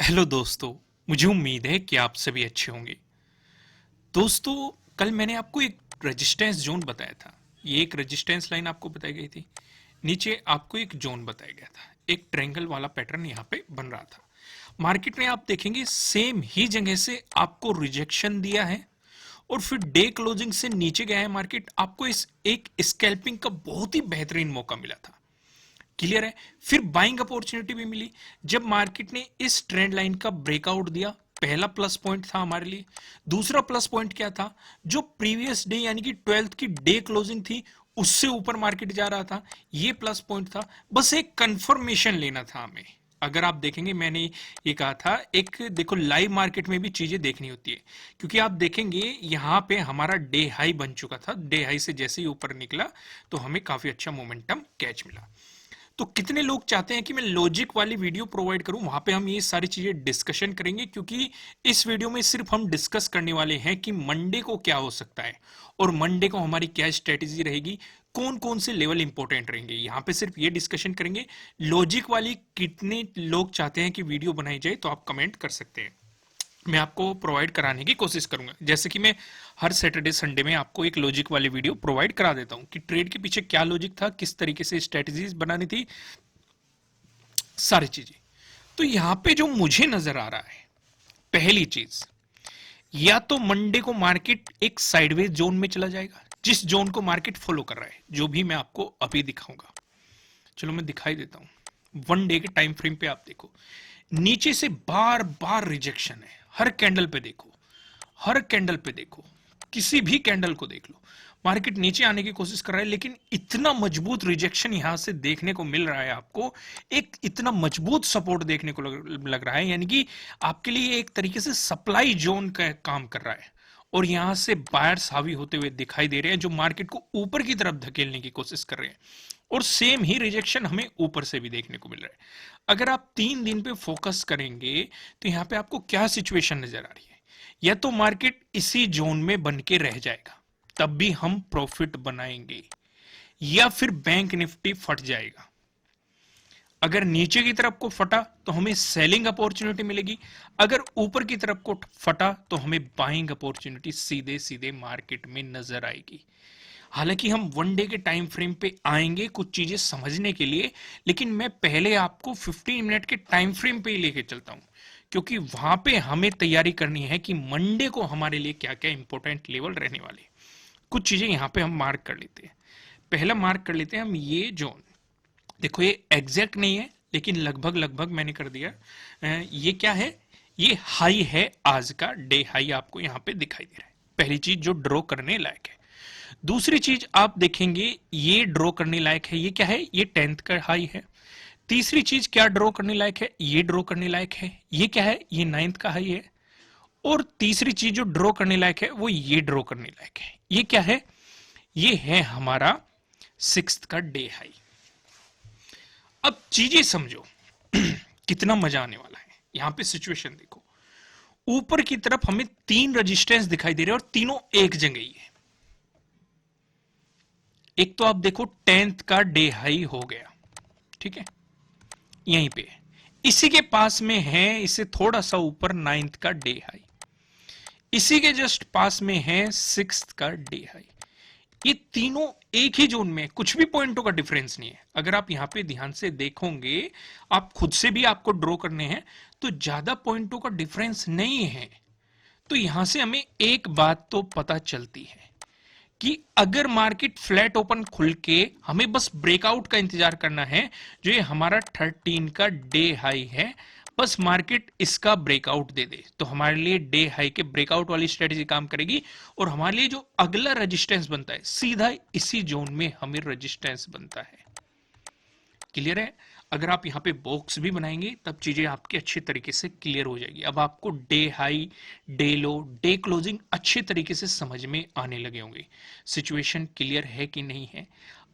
Hello दोस्तों। मुझे उम्मीद है कि आप सभी अच्छे होंगे। दोस्तों, कल मैंने आपको एक रेजिस्टेंस जोन बताया था। ये एक रेजिस्टेंस लाइन आपको बताई गई थी। नीचे आपको एक जोन बताया गया था। एक ट्रायंगल वाला पैटर्न यहाँ पे बन रहा था। मार्केट में आप देखेंगे सेम ही जगह से आपको रिजेक्शन दिया है और फिर डे क्लोजिंग से नीचे गया है मार्केट। आपको इस एक स्कैल्पिंग का बहुत ही बेहतरीन मौका मिला था। क्लियर है। फिर बाइंग अपॉर्चुनिटी भी मिली जब मार्केट ने इस ट्रेंड लाइन का ब्रेकआउट दिया। पहला प्लस पॉइंट था हमारे लिए। दूसरा प्लस पॉइंट क्या था? जो प्रीवियस डे यानी कि 12th की डे क्लोजिंग थी उससे ऊपर मार्केट जा रहा था। ये प्लस पॉइंट था। बस एक कंफर्मेशन लेना था हमें। अगर आप देखेंगे, मैंने ये कहा था, एक देखो लाइव मार्केट में भी चीजें देखनी होती है। क्योंकि आप देखेंगे यहां पे हमारा डे हाई बन चुका था। डे हाई से जैसे ही ऊपर निकला तो हमें काफी अच्छा मोमेंटम कैच मिला। तो कितने लोग चाहते हैं कि मैं लॉजिक वाली वीडियो प्रोवाइड करूं? वहां पे हम ये सारी चीजें डिस्कशन करेंगे, क्योंकि इस वीडियो में सिर्फ हम डिस्कस करने वाले हैं कि मंडे को क्या हो सकता है और मंडे को हमारी क्या स्ट्रेटेजी रहेगी, कौन कौन से लेवल इंपॉर्टेंट रहेंगे। यहां पे सिर्फ ये डिस्कशन करेंगे। लॉजिक वाली कितने लोग चाहते हैं कि वीडियो बनाई जाए तो आप कमेंट कर सकते हैं। मैं आपको प्रोवाइड कराने की कोशिश करूंगा। जैसे कि मैं हर सैटरडे संडे में आपको एक लॉजिक वाली वीडियो प्रोवाइड करा देता हूं कि ट्रेड के पीछे क्या लॉजिक था, किस तरीके से स्ट्रेटजीज बनानी थी, सारी चीजें। तो यहां पे जो मुझे नजर आ रहा है, पहली चीज, या तो मंडे को मार्केट एक साइडवेज जोन में चला जाएगा, जिस जोन को मार्केट फॉलो कर रहा है, जो भी मैं आपको अभी दिखाऊंगा। चलो मैं दिखाई देता हूं। वन डे के टाइम फ्रेम पे आप देखो, नीचे से बार बार रिजेक्शन है। हर कैंडल पे देखो, हर कैंडल पे देखो, किसी भी कैंडल को देख लो, मार्केट नीचे आने की कोशिश कर रहा है, लेकिन इतना मजबूत रिजेक्शन यहां से देखने को मिल रहा है आपको। एक इतना मजबूत सपोर्ट देखने को लग रहा है, यानी कि आपके लिए एक तरीके से सप्लाई जोन का काम कर रहा है। और यहां से बायर्स हावी होते हुए दिखाई दे रहे हैं, जो मार्केट को ऊपर की तरफ धकेलने की कोशिश कर रहे हैं। और सेम ही रिजेक्शन हमें ऊपर से भी देखने को मिल रहा है। अगर आप 3 दिन पे फोकस करेंगे तो यहां पे आपको क्या सिचुएशन नजर आ रही है? या तो मार्केट इसी जोन में बन के रह जाएगा, तब भी हम प्रॉफिट बनाएंगे, या फिर बैंक निफ्टी फट जाएगा। अगर नीचे की तरफ को फटा तो हमें सेलिंग अपॉर्चुनिटी मिलेगी। अगर ऊपर की तरफ को फटा तो हमें बाइंग अपॉर्चुनिटी सीधे सीधे मार्केट में नजर आएगी। हालांकि हम वन डे के टाइम फ्रेम पे आएंगे कुछ चीजें समझने के लिए, लेकिन मैं पहले आपको 15 मिनट के टाइम फ्रेम पे ही लेके चलता हूं, क्योंकि वहां पे हमें तैयारी करनी है कि मंडे को हमारे लिए क्या क्या इंपॉर्टेंट लेवल रहने वाले। कुछ चीजें यहां पे हम मार्क कर लेते हैं। पहला मार्क कर लेते हैं हम ये जोन। देखो ये एग्जैक्ट नहीं है, लेकिन लगभग लगभग मैंने कर दिया। ये क्या है? ये हाई है, आज का डे हाई आपको यहां पे दिखाई दे रहा है। पहली चीज जो ड्रॉ करने लायक है। दूसरी चीज आप देखेंगे, ये ड्रॉ करने लायक है। ये क्या है? ये 10th का हाई है। तीसरी चीज क्या ड्रॉ करने लायक है? ये ड्रॉ करने लायक है। ये क्या है? ये 9th का हाई है। और तीसरी चीज जो ड्रॉ करने लायक है वो ये ड्रॉ करने लायक है। ये क्या है? ये है हमारा 6th का डे हाई। अब चीजें समझो कितना मजा आने वाला है। यहां पे सिचुएशन देखो, ऊपर की तरफ हमें 3 रेजिस्टेंस दिखाई दे रहे हैं और तीनों एक जगह ही है। एक तो आप देखो 10th का डे हाई हो गया, ठीक है, यहीं पे है। इसी के पास में है, इससे थोड़ा सा ऊपर 9th का डे हाई। इसी के जस्ट पास में है 6th का डे हाई। ये तीनों एक ही जोन में, कुछ भी पॉइंटों का डिफरेंस नहीं है। अगर आप यहां पे ध्यान से देखोगे, आप खुद से भी आपको ड्रॉ करने हैं, तो ज्यादा पॉइंटों का डिफरेंस नहीं है। तो यहां से हमें एक बात तो पता चलती है कि अगर मार्केट फ्लैट ओपन खुल के, हमें बस ब्रेकआउट का इंतजार करना है। जो ये हमारा 13 का डे हाई है, बस मार्केट इसका ब्रेकआउट दे दे तो हमारे लिए डे हाई के ब्रेकआउट वाली स्ट्रेटेजी काम करेगी। और हमारे लिए जो अगला रेजिस्टेंस बनता है, सीधा इसी जोन में हमें रेजिस्टेंस बनता है। क्लियर है? अगर आप यहां पे बॉक्स भी बनाएंगे तब चीजें आपकी अच्छे तरीके से क्लियर हो जाएगी। अब आपको डे हाई, डे लो, डे क्लोजिंग अच्छे तरीके से समझ में आने लगे होंगे। सिचुएशन क्लियर है कि नहीं है?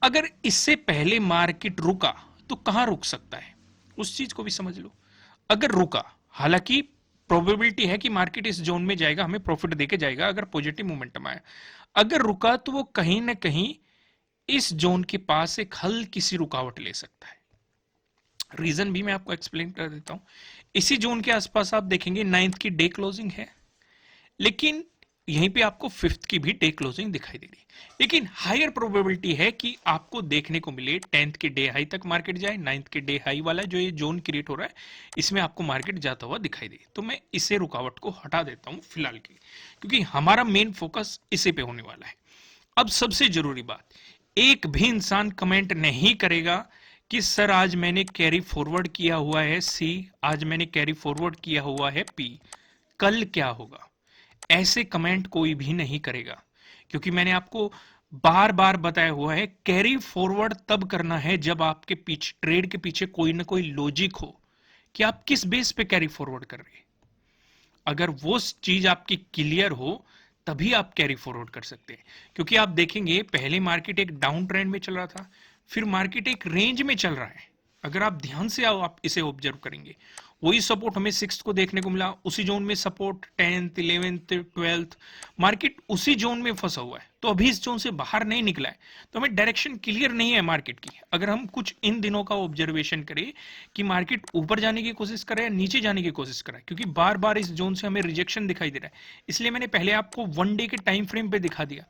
अगर इससे पहले मार्केट रुका तो कहां रुक सकता है, उस चीज को भी समझ लो। अगर रुका, हालांकि प्रोबेबिलिटी है कि मार्केट इस जोन में जाएगा, हमें प्रॉफिट देके जाएगा अगर पॉजिटिव मोमेंटम आया। अगर रुका तो वो कहीं ना कहीं इस जोन के पास एक हल्की सी रुकावट ले सकता है। रीजन भी मैं आपको एक्सप्लेन कर देता हूं। इसी जोन के आसपास आप देखेंगे 9th की डे क्लोजिंग है, लेकिन यहीं पे आपको 5th की भी डे क्लोजिंग दिखाई दे रही है। लेकिन हायर प्रोबेबिलिटी है कि आपको देखने को मिले 10th के डे हाई तक मार्केट जाए, 9th के डे हाई वाला जो ये जोन क्रिएट हो रहा है इसमें आपको मार्केट जाता हुआ दिखाई दे। तो मैं इसे रुकावट को हटा देता हूं फिलहाल के लिए, क्योंकि हमारा मेन फोकस इसी पे होने वाला है। अब सबसे जरूरी बात, एक भी इंसान कमेंट नहीं करेगा कि सर आज मैंने कैरी फॉरवर्ड किया हुआ है सी, आज मैंने कैरी फॉरवर्ड किया हुआ है पी, कल क्या होगा। ऐसे कमेंट कोई भी नहीं करेगा, क्योंकि मैंने आपको बार बार बताया हुआ है कैरी फॉरवर्ड तब करना है जब आपके पीछे ट्रेड के पीछे कोई ना कोई लॉजिक हो कि आप किस बेस पे कैरी फॉरवर्ड कर रहे हैं। अगर वो चीज आपकी क्लियर हो तभी आप कैरी फॉरवर्ड कर सकते हैं। क्योंकि आप देखेंगे पहले मार्केट एक डाउन ट्रेंड में चल रहा था, फिर मार्केट एक रेंज में चल रहा है। अगर आप ध्यान से आओ, आप इसे ऑब्जर्व करेंगे, वही सपोर्ट हमें 6th को देखने को मिला, उसी जोन में support 10th 11th 12th, market उसी जोन में फंसा हुआ है। तो अभी इस जोन से बाहर नहीं निकला है, तो हमें डायरेक्शन क्लियर नहीं है मार्केट की। अगर हम कुछ इन दिनों का ऑब्जर्वेशन करें कि मार्केट ऊपर जाने की कोशिश करे या नीचे जाने की कोशिश करे, क्योंकि बार बार इस जोन से हमें रिजेक्शन दिखाई दे रहा है, इसलिए मैंने पहले आपको 1 डे के टाइम फ्रेम पे दिखा दिया।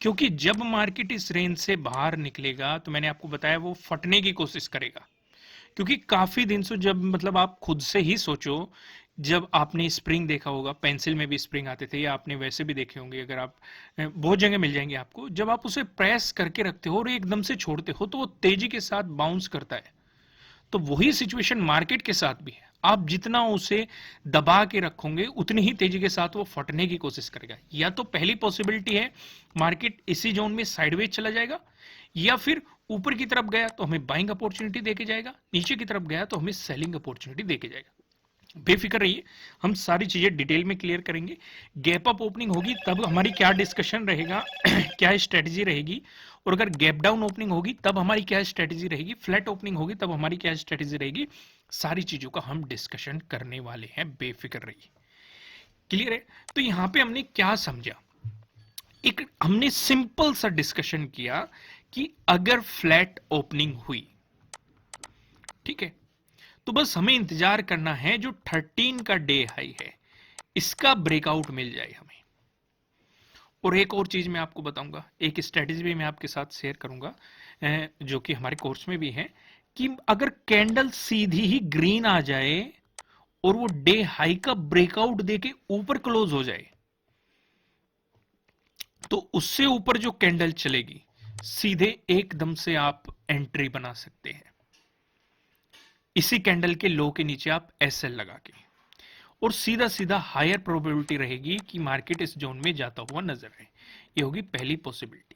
क्योंकि जब मार्केट इस रेंज से बाहर निकलेगा तो मैंने आपको बताया वो फटने की कोशिश करेगा। क्योंकि काफी दिन से, जब मतलब आप खुद से ही सोचो, जब आपने स्प्रिंग देखा होगा, पेंसिल में भी स्प्रिंग आते थे, या आपने वैसे भी देखे होंगे, अगर आप बहुत जगह मिल जाएंगे आपको, जब आप उसे प्रेस करके रखते हो और एकदम से छोड़ते हो तो वो तेजी के साथ बाउंस करता है। तो वही सिचुएशन मार्केट के साथ भी है। आप जितना उसे दबा के रखोगे उतनी ही तेजी के साथ वो फटने की कोशिश करेगा। या तो पहली पॉसिबिलिटी है मार्केट इसी जोन में साइडवेज चला जाएगा, या फिर ऊपर की तरफ गया तो हमें बाइंग अपॉर्चुनिटी देके जाएगा, नीचे की तरफ गया तो हमें सेलिंग अपॉर्चुनिटी देके जाएगा। बेफिक्र रहिए, हम सारी चीजें डिटेल में क्लियर करेंगे। गैप अप ओपनिंग होगी तब हमारी क्या डिस्कशन रहेगा क्या स्ट्रेटजी रहेगी, और अगर गैप डाउन ओपनिंग होगी तब हमारी क्या स्ट्रेटजी रहेगी, फ्लैट ओपनिंग होगी तब हमारी क्या स्ट्रेटजी रहेगी, सारी चीजों का हम डिस्कशन करने वाले हैं। बेफिक्र रहिए, क्लियर है। तो यहां पे हमने क्या समझा, एक हमने सिंपल सा डिस्कशन किया कि अगर फ्लैट ओपनिंग हुई, ठीक है, तो बस हमें इंतजार करना है जो 13 का डे हाई है इसका ब्रेकआउट मिल जाए हमें। और एक और चीज मैं आपको बताऊंगा, एक स्ट्रेटेजी भी मैं आपके साथ शेयर करूंगा जो कि हमारे कोर्स में भी है, कि अगर कैंडल सीधी ही ग्रीन आ जाए और वो डे हाई का ब्रेकआउट देके ऊपर क्लोज हो जाए, तो उससे ऊपर जो कैंडल चलेगी सीधे एकदम से आप एंट्री बना सकते हैं। इसी कैंडल के लो के नीचे आप एसएल लगा के, और सीधा सीधा हायर प्रोबेबिलिटी रहेगी कि मार्केट इस जोन में जाता हुआ नजर आए। ये होगी पहली पॉसिबिलिटी।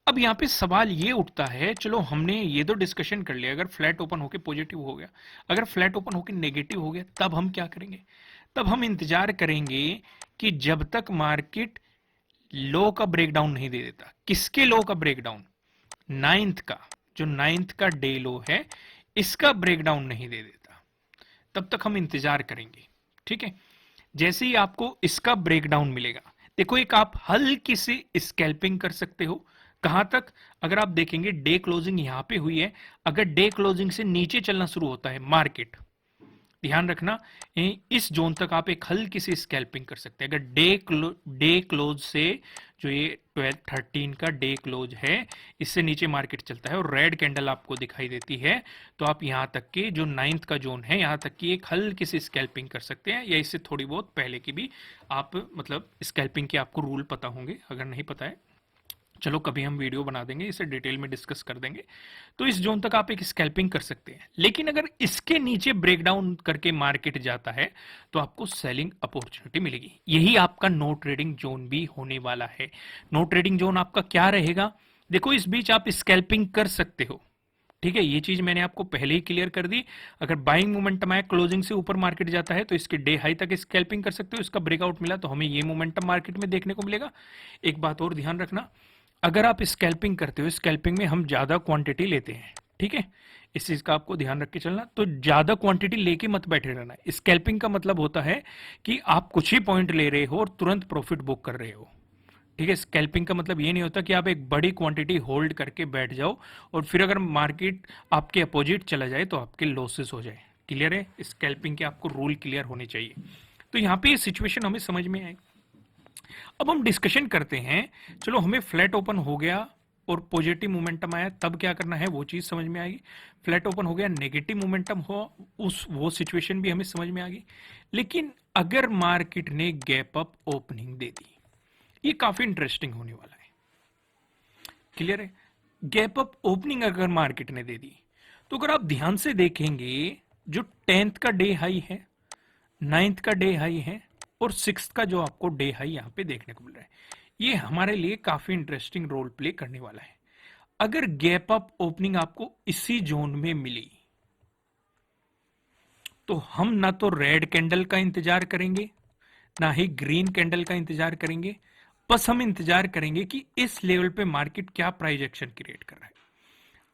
अब यहां पे सवाल ये उठता है, चलो हमने ये तो डिस्कशन कर लिया, अगर फ्लैट ओपन होके पॉजिटिव हो गया, अगर फ्लैट ओपन होके नेगेटिव हो गया तब हम क्या करेंगे। तब हम इंतजार करेंगे कि जब तक मार्केट लो का ब्रेकडाउन नहीं दे देता। किसके लो का ब्रेकडाउन, 9th का, जो 9th का डे लो है इसका ब्रेकडाउन नहीं दे देता, तब तक हम इंतजार करेंगे। ठीक है, जैसे ही आपको इसका ब्रेकडाउन मिलेगा, देखो एक आप हल्की सी स्कैल्पिंग कर सकते हो। कहां तक, अगर आप देखेंगे डे क्लोजिंग यहां पे हुई है, अगर डे क्लोजिंग से नीचे चलना शुरू होता है मार्केट, ध्यान रखना, इस जोन तक आप एक हल्की सी स्कैल्पिंग कर सकते हैं। अगर डे क्लोज से, जो ये 12-13 का डे क्लोज है, इससे नीचे मार्केट चलता है और रेड कैंडल आपको दिखाई देती है, तो आप यहां तक के जो 9th का जोन है यहां तक की एक हल्की सी स्कैल्पिंग कर सकते हैं, या इससे थोड़ी बहुत पहले की भी आप, मतलब स्कैल्पिंग के आपको रूल पता होंगे। अगर नहीं पता है, चलो कभी हम वीडियो बना देंगे, इसे डिटेल में डिस्कस कर देंगे। तो इस जोन तक आप एक स्कैल्पिंग कर सकते हैं, लेकिन अगर इसके नीचे ब्रेकडाउन करके मार्केट जाता है तो आपको सेलिंग अपॉर्चुनिटी मिलेगी। यही आपका नो ट्रेडिंग जोन भी होने वाला है। नो ट्रेडिंग जोन आपका क्या रहेगा, देखो इस बीच आप स्कैल्पिंग कर सकते हो, ठीक है, ये चीज मैंने आपको पहले ही क्लियर कर दी। अगर बाइंग मोमेंटम आया, क्लोजिंग से ऊपर मार्केट जाता है तो इसके डे हाई तक स्कैल्पिंग कर सकते हो, इसका ब्रेकआउट मिला तो हमें ये मोमेंटम मार्केट में देखने को मिलेगा। एक बात और ध्यान रखना, अगर आप स्कैल्पिंग करते हो, स्कैल्पिंग में हम ज्यादा क्वांटिटी लेते हैं, ठीक है, इस चीज का आपको ध्यान रख के चलना। तो ज्यादा क्वांटिटी लेके मत बैठे रहना। स्कैल्पिंग का मतलब होता है कि आप कुछ ही पॉइंट ले रहे हो और तुरंत प्रॉफिट बुक कर रहे हो, ठीक है, स्कैल्पिंग का मतलब ये नहीं होता कि आप एक बड़ी क्वांटिटी होल्ड करके बैठ जाओ और फिर अगर मार्केट आपके अपोजिट चला जाए तो आपके लॉसेस हो जाए। क्लियर है, स्कैल्पिंग के आपको रूल क्लियर होने चाहिए। तो यहाँ पे ये सिचुएशन हमें समझ में आई। अब हम डिस्कशन करते हैं, चलो हमें फ्लैट ओपन हो गया और पॉजिटिव मोमेंटम आया, तब क्या करना है वो चीज समझ में आ गई। फ्लैट ओपन हो गया, नेगेटिव मोमेंटम हो, उस वो सिचुएशन भी हमें समझ में आ गई। लेकिन अगर मार्केट ने गैप अप ओपनिंग दे दी, ये काफी इंटरेस्टिंग होने वाला है। क्लियर है, गैप अप ओपनिंग अगर मार्केट ने दे दी तो अगर आप ध्यान से देखेंगे, जो 10th का डे हाई है, 9th का डे हाई है और 6th का जो आपको डे हाई यहां पे देखने को मिल रहा है, ये हमारे लिए काफी इंटरेस्टिंग रोल प्ले करने वाला है। अगर गैप अप ओपनिंग आपको इसी जोन में मिली तो हम ना तो रेड कैंडल का इंतजार करेंगे ना ही ग्रीन कैंडल का इंतजार करेंगे, बस हम इंतजार करेंगे कि इस लेवल पे मार्केट क्या प्राइस एक्शन क्रिएट कर रहा है।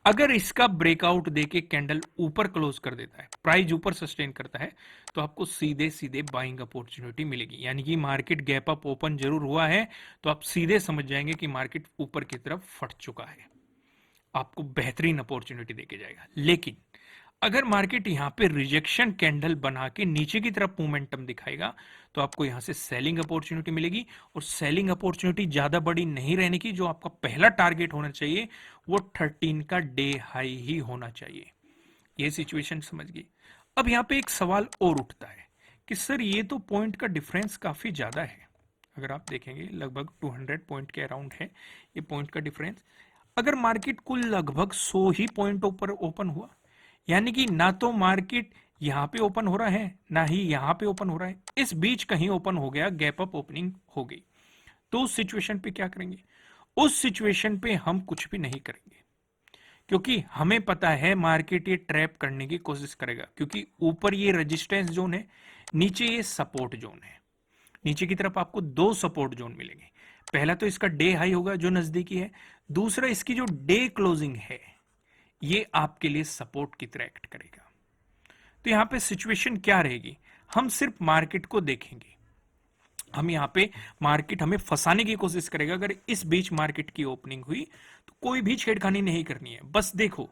अगर इसका ब्रेकआउट देके कैंडल ऊपर क्लोज कर देता है, प्राइस ऊपर सस्टेन करता है, तो आपको सीधे सीधे बाइंग अपॉर्चुनिटी मिलेगी। यानी कि मार्केट गैप अप ओपन जरूर हुआ है तो आप सीधे समझ जाएंगे कि मार्केट ऊपर की तरफ फट चुका है, आपको बेहतरीन अपॉर्चुनिटी देके जाएगा। लेकिन अगर मार्केट यहां पे रिजेक्शन कैंडल बना के नीचे की तरफ मोमेंटम दिखाएगा तो आपको यहां से सेलिंग अपॉर्चुनिटी मिलेगी, और सेलिंग अपॉर्चुनिटी ज्यादा बड़ी नहीं रहने की, जो आपका पहला टारगेट होना चाहिए वो 13 का डे हाई ही होना चाहिए। ये सिचुएशन समझ गई। अब यहां पे एक सवाल और उठता है कि सर ये तो पॉइंट का डिफरेंस काफी ज्यादा है, अगर आप देखेंगे लगभग 200 पॉइंट के अराउंड है ये पॉइंट का डिफरेंस। अगर मार्केट कुल लगभग 100 ही पॉइंट ऊपर ओपन हुआ, यानी कि ना तो मार्केट यहां पे ओपन हो रहा है ना ही यहां पे ओपन हो रहा है, इस बीच कहीं ओपन हो गया, गैप अप ओपनिंग हो गई, तो उस सिचुएशन पे क्या करेंगे? उस सिचुएशन पे हम कुछ भी नहीं करेंगे, क्योंकि हमें पता है मार्केट ये ट्रैप करने की कोशिश करेगा, क्योंकि ऊपर ये रेजिस्टेंस जोन है, नीचे ये सपोर्ट जोन है। नीचे की तरफ आपको दो सपोर्ट जोन मिलेंगे। पहला तो इसका डे हाई होगा जो नजदीकी है, दूसरा इसकी जो डे क्लोजिंग है ये आपके लिए सपोर्ट की तरह एक्ट करेगा। तो यहां पे सिचुएशन क्या रहेगी? हम सिर्फ मार्केट को देखेंगे, हम यहां पे मार्केट हमें फंसाने की कोशिश करेगा। अगर इस बीच मार्केट की ओपनिंग हुई तो कोई भी छेड़खानी नहीं करनी है, बस देखो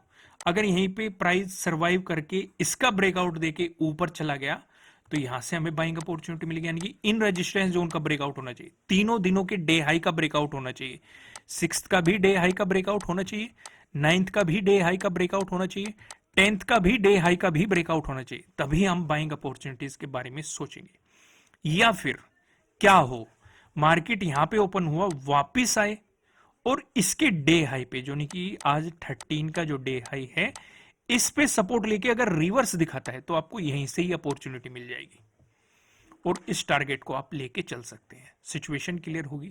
अगर यहीं पे प्राइस सरवाइव करके इसका ब्रेकआउट देके ऊपर चला गया तो यहां से हमें बाइंग अपॉर्चुनिटी मिलेगी। यानी कि इन रेजिस्टेंस जोन का ब्रेकआउट होना चाहिए, तीनों दिनों के डे हाई का ब्रेकआउट होना चाहिए, 6th का भी डे हाई का ब्रेकआउट होना चाहिए, 9th का भी डे हाई का ब्रेकआउट होना चाहिए, 10th का भी डे हाई का भी ब्रेकआउट होना चाहिए, तभी हम बाइंग अपॉर्चुनिटीज के बारे में सोचेंगे। या फिर क्या हो, मार्केट यहां पे ओपन हुआ, वापिस आए और इसके डे हाई पे, जो नहीं कि आज 13 का जो डे हाई है, इस पे सपोर्ट लेके अगर रिवर्स दिखाता है तो आपको यहीं से ही अपॉर्चुनिटी मिल जाएगी और इस टारगेट को आप लेके चल सकते हैं। सिचुएशन क्लियर होगी।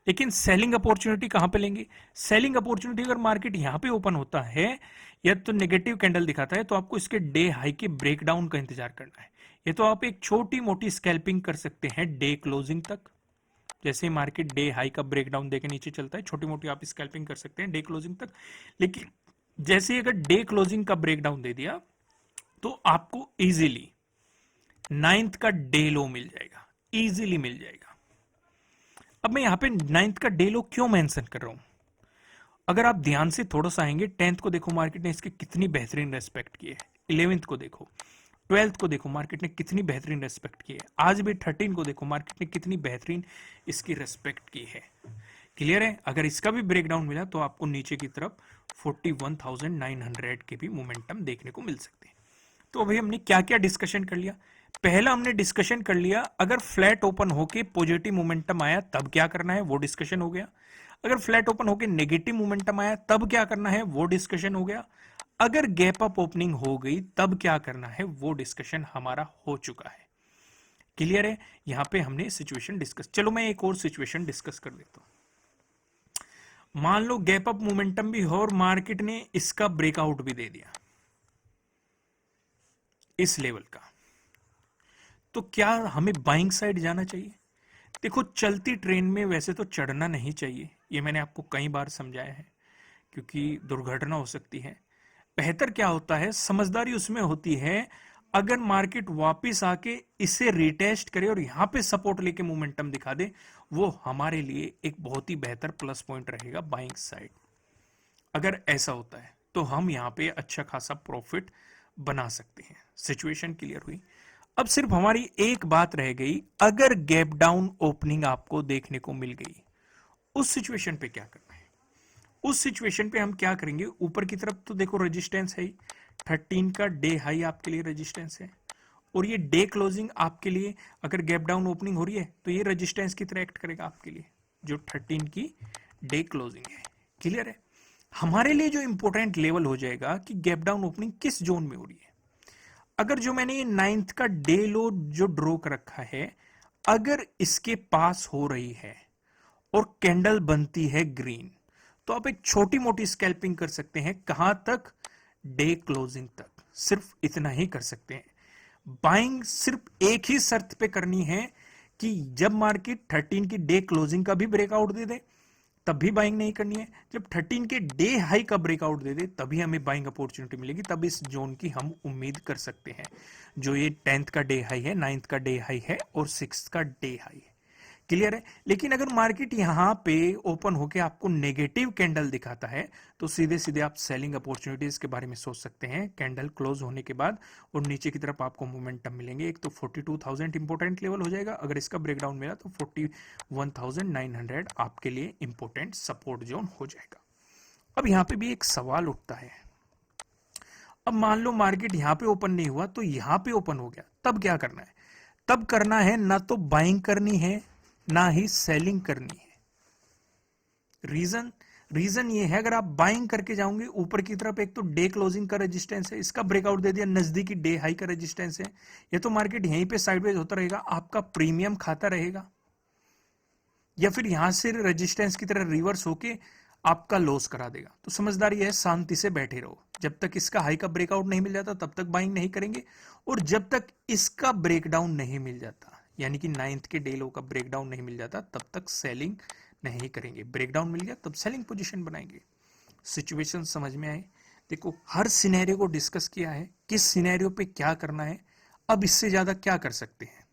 लेकिन सेलिंग अपॉर्चुनिटी कहां पे लेंगे? सेलिंग अपॉर्चुनिटी अगर मार्केट यहां पे ओपन होता है या तो नेगेटिव कैंडल दिखाता है तो आपको इसके डे हाई के ब्रेकडाउन का इंतजार करना है। ये तो आप एक छोटी मोटी स्कैल्पिंग कर सकते हैं डे क्लोजिंग तक, जैसे मार्केट डे हाई का ब्रेकडाउन देके नीचे चलता है, छोटी मोटी आप स्कैल्पिंग कर सकते हैं डे क्लोजिंग तक। लेकिन जैसे अगर डे क्लोजिंग का ब्रेकडाउन दे दिया तो आपको इजीली 9th का डे लो मिल जाएगा, इजीली मिल जाएगा। अब मैं यहां पे 9th का डे लो क्यों मेंशन कर रहा हूं? अगर आप ध्यान से थोड़ा सा आएंगे, 10th को देखो मार्केट ने इसकी कितनी बेहतरीन रेस्पेक्ट की है, 11th को देखो, 12th को देखो मार्केट ने कितनी बेहतरीन रेस्पेक्ट की है, आज भी 13 को देखो मार्केट ने कितनी बेहतरीन इसकी रेस्पेक्ट की है। क्लियर है? अगर इसका भी ब्रेकडाउन मिला तो आपको नीचे की तरफ 41,900 के भी मोमेंटम देखने को मिल सकते हैं। तो अभी हमने क्या क्या डिस्कशन कर लिया? पहला हमने डिस्कशन कर लिया अगर फ्लैट ओपन होके पॉजिटिव मोमेंटम आया तब क्या करना है, वो डिस्कशन हो गया। अगर फ्लैट ओपन होके नेगेटिव मोमेंटम आया तब क्या करना है, वो डिस्कशन हो गया। अगर गैप अप ओपनिंग हो गई तब क्या करना है, वो डिस्कशन हमारा हो चुका है। क्लियर है? यहां पे हमने सिचुएशन डिस्कस। चलो मैं एक और सिचुएशन डिस्कस कर देता हूं। मान लो गैप अप मोमेंटम भी हो और मार्केट ने इसका ब्रेकआउट भी दे दिया इस लेवल का, तो क्या हमें बाइंग साइड जाना चाहिए? देखो चलती ट्रेन में वैसे तो चढ़ना नहीं चाहिए, ये मैंने आपको कई बार समझाया है, क्योंकि दुर्घटना हो सकती है। बेहतर क्या होता है, समझदारी उसमें होती है अगर मार्केट वापस आके इसे रिटेस्ट करे और यहां पे सपोर्ट लेके मोमेंटम दिखा दे, वो हमारे लिए एक बहुत ही बेहतर प्लस पॉइंट रहेगा बाइंग साइड। अगर ऐसा होता है तो हम यहां पे अच्छा खासा प्रॉफिट बना सकते हैं। सिचुएशन क्लियर हुई। अब सिर्फ हमारी एक बात रह गई, अगर गैप डाउन ओपनिंग आपको देखने को मिल गई, उस सिचुएशन पे क्या करना है। उस सिचुएशन पे हम क्या करेंगे, ऊपर की तरफ तो देखो रेजिस्टेंस है, 13 का डे हाई आपके लिए रेजिस्टेंस है, और ये डे क्लोजिंग आपके लिए अगर गैप डाउन ओपनिंग हो रही है तो ये रेजिस्टेंस की तरह एक्ट करेगा आपके लिए, जो 13 की डे क्लोजिंग है। क्लियर है। हमारे लिए जो इंपॉर्टेंट लेवल हो जाएगा कि गैप डाउन ओपनिंग किस जोन में हो रही है। अगर जो मैंने ये 9th का डे लो जो ड्रॉ कर रखा है, अगर इसके पास हो रही है और कैंडल बनती है ग्रीन, तो आप एक छोटी मोटी स्कैल्पिंग कर सकते हैं। कहां तक, डे क्लोजिंग तक, सिर्फ इतना ही कर सकते हैं। बाइंग सिर्फ एक ही शर्त पे करनी है कि जब मार्केट 13 की डे क्लोजिंग का भी ब्रेकआउट दे दे तब भी बाइंग नहीं करनी है, जब 13 के डे हाई का ब्रेकआउट दे दे तभी हमें बाइंग अपॉर्चुनिटी मिलेगी, तब इस जोन की हम उम्मीद कर सकते हैं। जो ये 10th का डे हाई है, 9th का डे हाई है और 6th का डे हाई है। क्लियर है। लेकिन अगर मार्केट यहां पे ओपन होके आपको नेगेटिव कैंडल दिखाता है तो सीधे सीधे आप सेलिंग अपॉर्चुनिटीज के बारे में सोच सकते हैं कैंडल क्लोज होने के बाद, और नीचे की तरफ आपको मोमेंटम मिलेंगे। एक तो 42,000 इंपोर्टेंट लेवल हो जाएगा, अगर इसका ब्रेकडाउन मिला तो 41,900 आपके लिए इंपोर्टेंट सपोर्ट जोन हो जाएगा। अब यहां पे भी एक सवाल उठता है, अब मान लो मार्केट यहां पे ओपन नहीं हुआ तो यहां पे ओपन हो गया, तब क्या करना है। तब करना है ना तो बाइंग करनी है ना ही सेलिंग करनी है। रीजन ये है, अगर आप बाइंग करके जाओगे ऊपर की तरफ, एक तो डे क्लोजिंग का रेजिस्टेंस है, इसका ब्रेकआउट दे दिया, नजदीकी डे हाई का रेजिस्टेंस है, या तो मार्केट यहीं पे साइडवेज होता रहेगा, आपका प्रीमियम खाता रहेगा, या फिर यहां से रेजिस्टेंस की तरह रिवर्स होके आपका लॉस करा देगा। तो समझदारी है, शांति से बैठे रहो, जब तक इसका हाई का ब्रेकआउट नहीं मिल जाता तब तक बाइंग नहीं करेंगे, और जब तक इसका ब्रेकडाउन नहीं मिल जाता, यानी कि 9th के डे लो का ब्रेकडाउन नहीं मिल जाता, तब तक सेलिंग नहीं करेंगे। ब्रेकडाउन मिल गया तब सेलिंग पोजीशन बनाएंगे। सिचुएशन समझ में आए। देखो हर सिनेरियो को डिस्कस किया है, किस सिनेरियो पे क्या करना है, अब इससे ज्यादा क्या कर सकते हैं।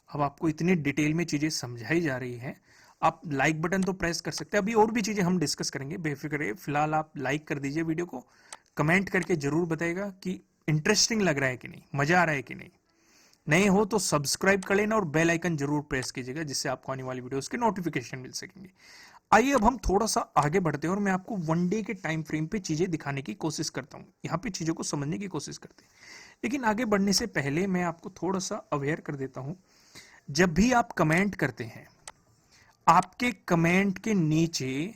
अब आपको इतनी डिटेल में चीजें समझाई जा रही है, आप लाइक बटन तो प्रेस कर सकते हैं। अभी और भी चीजें हम डिस्कस करेंगे, बेफिक्र रहिए। फिलहाल आप लाइक कर दीजिए वीडियो को, कमेंट करके जरूर बताइएगा कि इंटरेस्टिंग लग रहा है कि नहीं, मजा आ रहा है कि नहीं। नहीं हो तो सब्सक्राइब कर लेना और बेल आइकन जरूर प्रेस कीजिएगा, जिससे आपको आने वाली वीडियोस के नोटिफिकेशन मिल सकेंगे। आइए अब हम थोड़ा सा आगे बढ़ते हैं और मैं आपको वन डे के टाइम फ्रेम पे चीजें दिखाने की कोशिश करता हूं, यहाँ पे चीजों को समझने की कोशिश करते हैं। लेकिन आगे बढ़ने से पहले मैं आपको थोड़ा सा अवेयर कर देता हूं, जब भी आप कमेंट करते हैं, आपके कमेंट के नीचे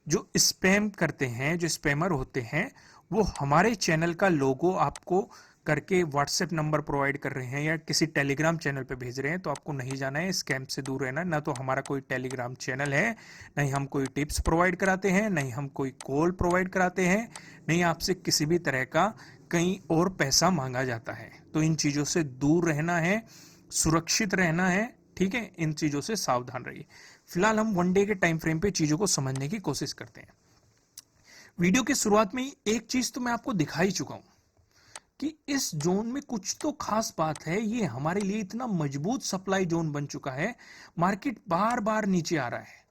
जो स्पैम करते हैं, जो स्पैमर होते हैं, वो हमारे चैनल का लोगो आपको करके व्हाट्सएप नंबर प्रोवाइड कर रहे हैं या किसी टेलीग्राम चैनल पे भेज रहे हैं, तो आपको नहीं जाना है, स्कैम से दूर रहना। ना तो हमारा कोई टेलीग्राम चैनल है, नहीं हम कोई टिप्स प्रोवाइड कराते हैं, नहीं हम कोई कॉल प्रोवाइड कराते हैं, नहीं आपसे किसी भी तरह का कहीं और पैसा मांगा जाता है। तो इन चीजों से दूर रहना है, सुरक्षित रहना है, ठीक है। इन चीजों से सावधान रहिए। फिलहाल हम वन डे के टाइम फ्रेम पे चीजों को समझने की कोशिश करते हैं। वीडियो की शुरुआत में ही एक चीज तो मैं आपको दिखा ही चुका हूं कि इस जोन में कुछ तो खास बात है। ये हमारे लिए इतना मजबूत सप्लाई जोन बन चुका है, मार्केट बार बार नीचे आ रहा है।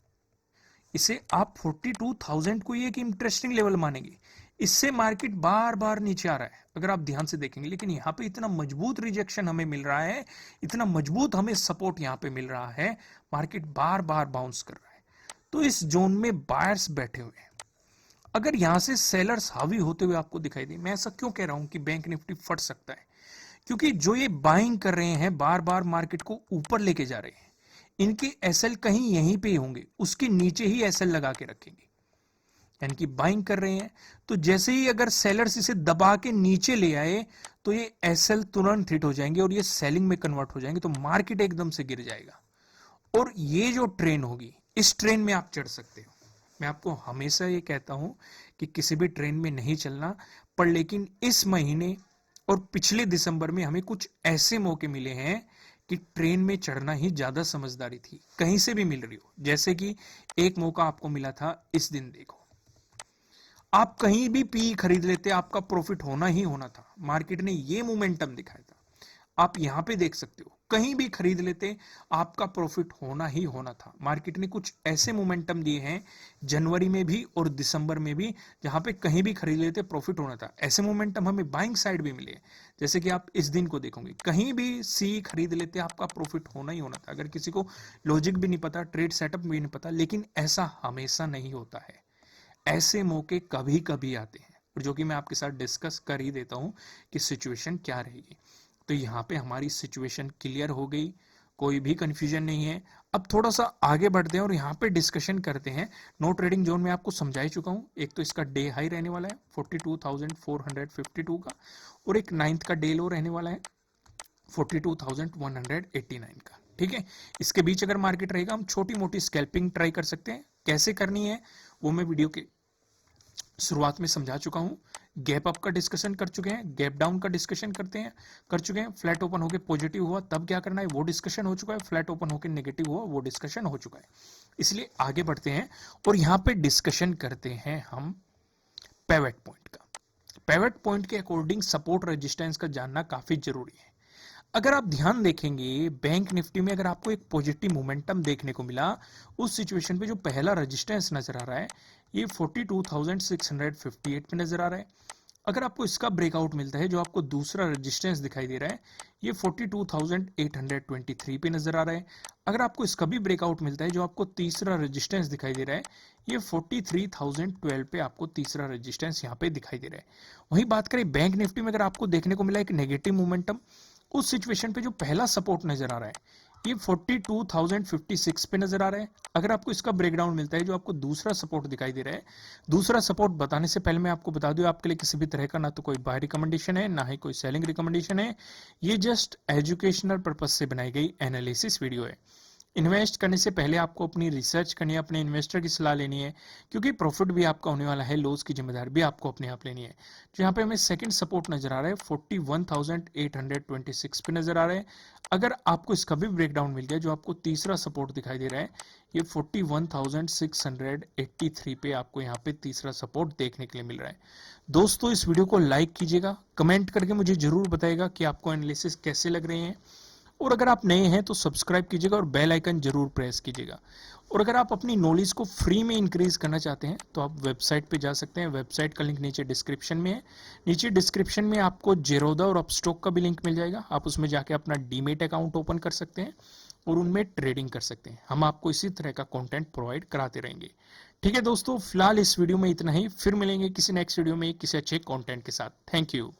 इसे आप 42,000 को एक इंटरेस्टिंग लेवल मानेंगे, इससे मार्केट बार बार नीचे आ रहा है अगर आप ध्यान से देखेंगे। लेकिन यहां पे इतना मजबूत रिजेक्शन हमें मिल रहा है, इतना मजबूत हमें सपोर्ट यहां पे मिल रहा है, मार्केट बार बार बाउंस कर रहा है। तो इस जोन में बायर्स बैठे हुए हैं। अगर यहां से सेलर्स हावी होते हुए आपको दिखाई दे, मैं ऐसा क्यों कह रहा हूं कि बैंक निफ्टी फट सकता है, क्योंकि जो ये बाइंग कर रहे हैं, बार बार मार्केट को ऊपर लेके जा रहे हैं, इनके एसएल कहीं यहीं पे ही होंगे, उसके नीचे ही एसएल लगा के रखेंगे, यानी कि बाइंग कर रहे हैं। तो जैसे ही अगर सेलर्स इसे दबा के नीचे ले आए तो ये एसएल तुरंत हिट हो जाएंगे और ये सेलिंग में कन्वर्ट हो जाएंगे, तो मार्केट एकदम से गिर जाएगा। और ये जो ट्रेन होगी, इस ट्रेन में आप चढ़ सकते हो। मैं आपको हमेशा ये कहता हूं कि किसी भी ट्रेन में नहीं चलना, पर लेकिन इस महीने और पिछले दिसंबर में हमें कुछ ऐसे मौके मिले हैं कि ट्रेन में चढ़ना ही ज्यादा समझदारी थी, कहीं से भी मिल रही हो। जैसे कि एक मौका आपको मिला था इस दिन, देखो आप कहीं भी पी खरीद लेते आपका प्रॉफिट होना ही होना था। मार्केट ने ये मोमेंटम दिखाया था, आप यहां पे देख सकते हो, कहीं भी खरीद लेते आपका प्रॉफिट होना ही होना था। मार्केट ने कुछ ऐसे मोमेंटम दिए हैं जनवरी में भी और दिसंबर में भी, जहां पे कहीं भी खरीद लेते प्रॉफिट होना था। ऐसे मोमेंटम हमें बाइंग साइड भी मिले, जैसे कि आप इस दिन को देखोगे, कहीं भी सी खरीद लेते आपका प्रॉफिट होना ही होना था। अगर किसी को लॉजिक भी नहीं पता, ट्रेड सेटअप भी नहीं पता, लेकिन ऐसा हमेशा नहीं होता है। ऐसे मौके कभी कभी आते हैं, और जो कि मैं आपके साथ डिस्कस कर ही देता हूं कि सिचुएशन क्या रहेगी। तो यहाँ पे हमारी सिचुएशन क्लियर हो गई, कोई भी कंफ्यूजन नहीं है। अब थोड़ा सा आगे बढ़ते हैं और यहाँ पे डिस्कशन करते हैं। नो ट्रेडिंग जोन में आपको समझा ही चुका हूँ, एक तो इसका डे हाई रहने वाला है 42,452 का, और एक नाइन्थ का डे लो रहने वाला है 42,189 का। ठीक है, इसके बीच अगर मार्केट रहेगा हम छोटी मोटी स्कैल्पिंग ट्राई कर सकते हैं। कैसे करनी है वो मैं वीडियो के शुरुआत में समझा चुका हूं। गैप अप का डिस्कशन कर चुके हैं, गैप डाउन का डिस्कशन कर चुके हैं, फ्लैट ओपन होकर पॉजिटिव हुआ तब क्या करना है वो डिस्कशन हो चुका है, फ्लैट ओपन होकर नेगेटिव हुआ वो डिस्कशन हो चुका है। इसलिए आगे बढ़ते हैं और यहां पे डिस्कशन करते हैं हम पेवेट पॉइंट का। पेवेट पॉइंट के अकॉर्डिंग सपोर्ट रेजिस्टेंस का जानना काफी जरूरी है। अगर आप ध्यान देखेंगे बैंक निफ्टी में, अगर आपको एक पॉजिटिव मोमेंटम देखने को मिला, उस सिचुएशन पे जो पहला रेजिस्टेंस नजर आ रहा है ये 42,658 पे नजर आ रहा है। अगर आपको इसका ब्रेकआउट मिलता है, जो आपको दूसरा रेजिस्टेंस दिखाई दे रहा है ये 42,823 पे नजर आ रहा है। अगर आपको इसका भी ब्रेकआउट मिलता है, जो आपको तीसरा रेजिस्टेंस दिखाई दे रहा है ये 43,012 पे आपको तीसरा रेजिस्टेंस यहाँ पे दिखाई दे रहा है। वहीं बात करें बैंक निफ्टी में, अगर आपको देखने को मिला एक नेगेटिव मोमेंटम, उस सिचुएशन पे जो पहला सपोर्ट नजर आ रहा है ये 42,056 पे नजर आ रहा है। अगर आपको इसका ब्रेकडाउन मिलता है, जो आपको दूसरा सपोर्ट दिखाई दे रहा है, दूसरा सपोर्ट बताने से पहले मैं आपको बता दूं, आपके लिए किसी भी तरह का ना तो कोई बाय रिकमेंडेशन है, ना ही कोई सेलिंग रिकमेंडेशन है। ये जस्ट एजुकेशनल पर्पज से बनाई गई एनालिसिस वीडियो है। इन्वेस्ट करने से पहले आपको अपनी रिसर्च करनी है, अपने इन्वेस्टर की सलाह लेनी है, क्योंकि प्रॉफिट भी आपका होने वाला है, लॉस की जिम्मेदारी भी आपको अपने आप लेनी है। तो यहाँ पे हमें सेकंड सपोर्ट नजर आ रहा है 41,826 पे नजर आ रहा है। अगर आपको इसका भी ब्रेकडाउन मिल गया, जो आपको तीसरा सपोर्ट दिखाई दे रहा है ये 41,683 पे आपको यहाँ पे तीसरा सपोर्ट देखने के लिए मिल रहा है। दोस्तों इस वीडियो को लाइक कीजिएगा, कमेंट करके मुझे जरूर बताइएगा कि आपको एनालिसिस कैसे लग रहे हैं, और अगर आप नए हैं तो सब्सक्राइब कीजिएगा और बेल आइकन जरूर प्रेस कीजिएगा। और अगर आप अपनी नॉलेज को फ्री में इंक्रीज करना चाहते हैं तो आप वेबसाइट पे जा सकते हैं। वेबसाइट का लिंक नीचे डिस्क्रिप्शन में है। नीचे डिस्क्रिप्शन में आपको जेरोदा और अपस्टॉक का भी लिंक मिल जाएगा, आप उसमें जाके अपना डीमेट अकाउंट ओपन कर सकते हैं और उनमें ट्रेडिंग कर सकते हैं। हम आपको इसी तरह का कंटेंट प्रोवाइड कराते रहेंगे। ठीक है दोस्तों, फिलहाल इस वीडियो में इतना ही, फिर मिलेंगे किसी नेक्स्ट वीडियो में किसी अच्छे कंटेंट के साथ। Thank you.